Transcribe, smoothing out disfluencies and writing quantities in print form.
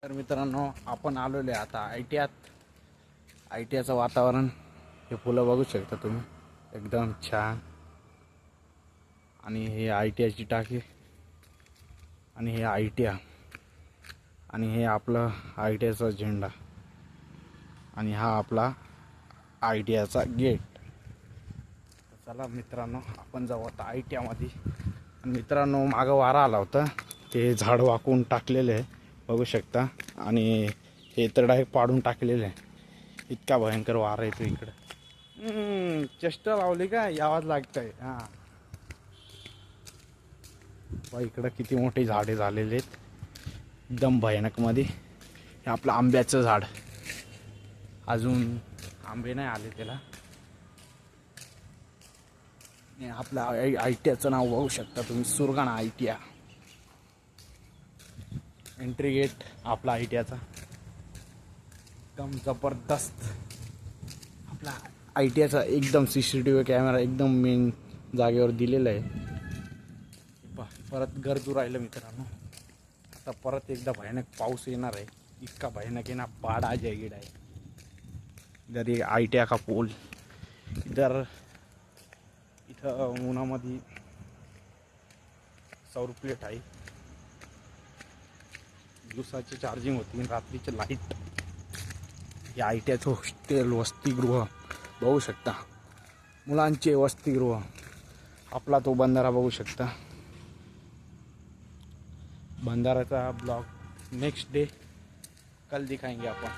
तर मित्रांनो, आपण आलेलो आहे आता आय टी आयचं वातावरण. हे फुलं बघू शकता तुम्ही, एकदम छान. आणि हे आय टी आयची टाकी, आणि हे आय टी आय, आणि हे आपलं आय टी आयचा झेंडा, आणि हा आपला आय टी आयचा गेट. चला मित्रांनो, आपण जाऊ आता आय टी आयमध्ये. मित्रांनो, मागं वारा आला होता, ते झाड वाकवून टाकलेले आहे बघू शकता. आणि हे तर डायरेक्ट पाडून टाकलेले आहे. इतका भयंकर वारा येतो इकडं. चेष्टा लावली का यावाच लागतंय. हां, इकडं किती मोठे झाडे झालेले आहेत, एकदम भयानक मध्ये. हे आपलं आंब्याचं झाड, अजून आंबे नाही आले त्याला. आपल्या आय टी आयचं नाव बघू शकता तुम्ही, Surgana I T I. Entry gate आपला आय टी आयचा, एकदम जबरदस्त. आपला आय टी आयचा एकदम CCTV कॅमेरा एकदम मेन जागेवर दिलेला आहे. परत गरजू राहिलं मित्रांनो. आता परत एकदा भयानक पाऊस येणार आहे, इतका भयानक आहे ना, बाढ़ आ जाएगी डायरेक्ट. इधर ये आय टी आय का पोल, इधर इथं उन्हामध्ये सौर प्लेट आहे. दिवसाची चार्जिंग होती, रात्रीची लाईट. हे आय टी आयचं हॉस्टेल, वसतिगृह बघू शकता, मुलांचे वसतिगृह. आपला तो बंधारा बघू शकता. बंधाराचा ब्लॉग नेक्स्ट डे कल दिखाएंगे आपण.